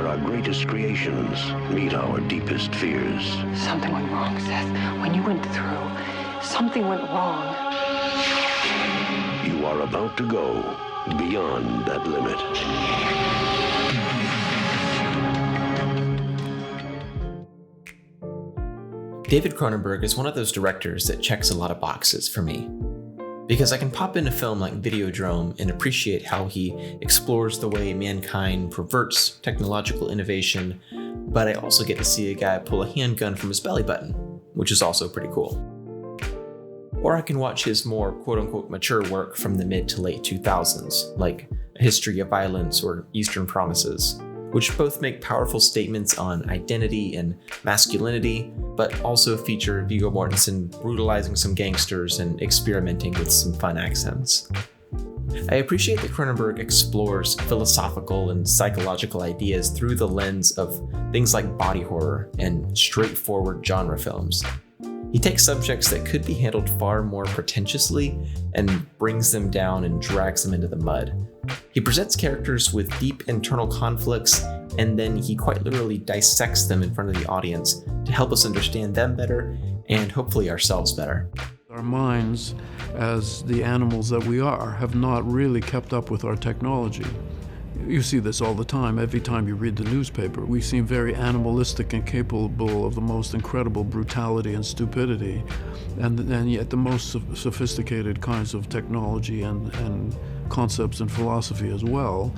where our greatest creations meet our deepest fears. Something went wrong, Seth. When you went through, something went wrong. You are about to go beyond that limit. David Cronenberg is one of those directors that checks a lot of boxes for me. Because I can pop in a film like Videodrome and appreciate how he explores the way mankind perverts technological innovation, but I also get to see a guy pull a handgun from his belly button, which is also pretty cool. Or I can watch his more quote-unquote mature work from the mid to late 2000s, like A History of Violence or Eastern Promises, which both make powerful statements on identity and masculinity, but also feature Viggo Mortensen brutalizing some gangsters and experimenting with some fun accents. I appreciate that Cronenberg explores philosophical and psychological ideas through the lens of things like body horror and straightforward genre films. He takes subjects that could be handled far more pretentiously and brings them down and drags them into the mud. He presents characters with deep internal conflicts, and then he quite literally dissects them in front of the audience to help us understand them better and hopefully ourselves better. Our minds, as the animals that we are, have not really kept up with our technology. You see this all the time. Every time you read the newspaper, we seem very animalistic and capable of the most incredible brutality and stupidity, and yet the most sophisticated kinds of technology and concepts and philosophy as well.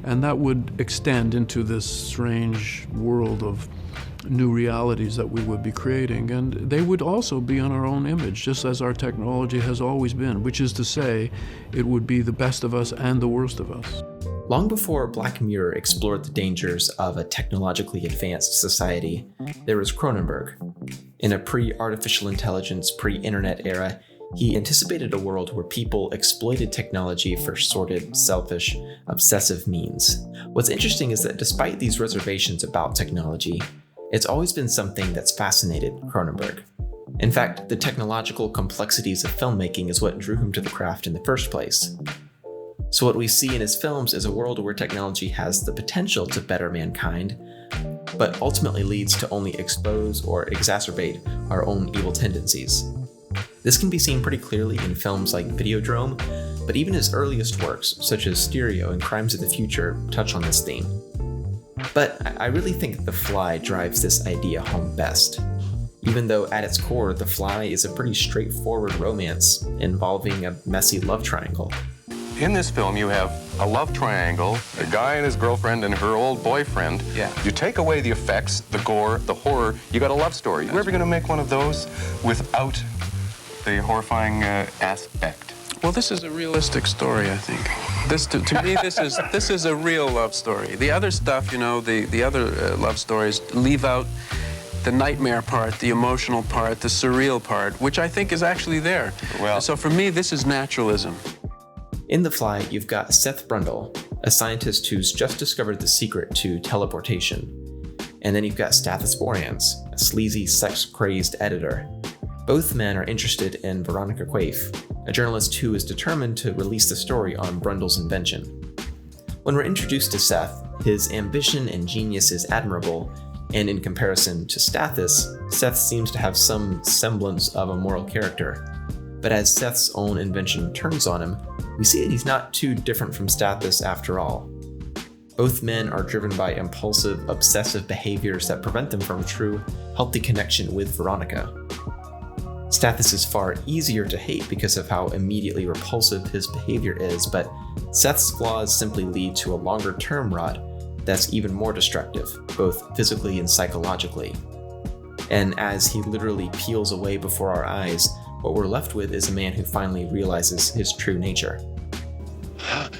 And that would extend into this strange world of new realities that we would be creating, and they would also be on our own image, just as our technology has always been, which is to say, it would be the best of us and the worst of us. Long before Black Mirror explored the dangers of a technologically advanced society, there was Cronenberg. In a pre-artificial intelligence, pre-internet era, he anticipated a world where people exploited technology for sordid, selfish, obsessive means. What's interesting is that despite these reservations about technology, it's always been something that's fascinated Cronenberg. In fact, the technological complexities of filmmaking is what drew him to the craft in the first place. So what we see in his films is a world where technology has the potential to better mankind, but ultimately leads to only expose or exacerbate our own evil tendencies. This can be seen pretty clearly in films like Videodrome, but even his earliest works, such as Stereo and Crimes of the Future, touch on this theme. But I really think The Fly drives this idea home best. Even though at its core, The Fly is a pretty straightforward romance involving a messy love triangle. In this film, you have a love triangle, a guy and his girlfriend and her old boyfriend. Yeah. You take away the effects, the gore, the horror, you got a love story. You ever going to make one of those without the horrifying aspect? Well, this is a realistic story, I think. This, to me, this is a real love story. The other stuff, the other love stories leave out the nightmare part, the emotional part, the surreal part, which I think is actually there. Well, so for me, this is naturalism. In The Fly, you've got Seth Brundle, a scientist who's just discovered the secret to teleportation. And then you've got Stathis Borans, a sleazy, sex-crazed editor. Both men are interested in Veronica Quaife, a journalist who is determined to release the story on Brundle's invention. When we're introduced to Seth, his ambition and genius is admirable, and in comparison to Stathis, Seth seems to have some semblance of a moral character. But as Seth's own invention turns on him, we see that he's not too different from Stathis after all. Both men are driven by impulsive, obsessive behaviors that prevent them from true, healthy connection with Veronica. Stathis is far easier to hate because of how immediately repulsive his behavior is, but Seth's flaws simply lead to a longer-term rot that's even more destructive, both physically and psychologically. And as he literally peels away before our eyes, what we're left with is a man who finally realizes his true nature. I'm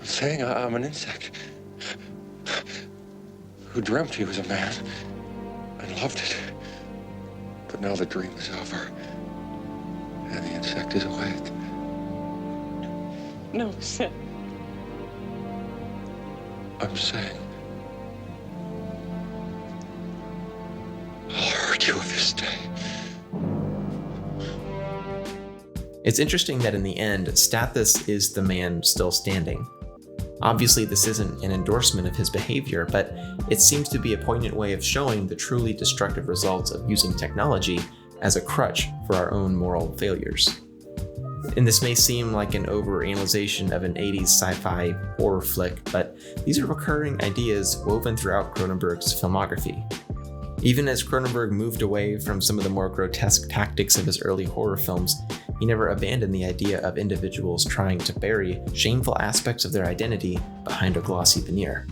saying I'm an insect who dreamt he was a man and loved it. But now the dream is over and the insect is awake. No, Seth. I'm saying I'll hurt you if you stay. It's interesting that in the end, Stathis is the man still standing. Obviously, this isn't an endorsement of his behavior, but it seems to be a poignant way of showing the truly destructive results of using technology as a crutch for our own moral failures. And this may seem like an overanalyzation of an 80s sci-fi horror flick, but these are recurring ideas woven throughout Cronenberg's filmography. Even as Cronenberg moved away from some of the more grotesque tactics of his early horror films, he never abandoned the idea of individuals trying to bury shameful aspects of their identity behind a glossy veneer.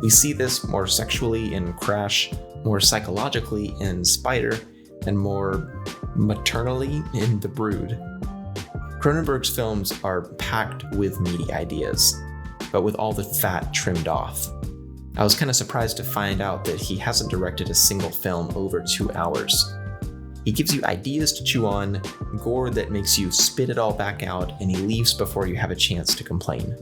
We see this more sexually in Crash, more psychologically in Spider, and more maternally in The Brood. Cronenberg's films are packed with meaty ideas, but with all the fat trimmed off. I was kind of surprised to find out that he hasn't directed a single film over 2 hours. He gives you ideas to chew on, gore that makes you spit it all back out, and he leaves before you have a chance to complain.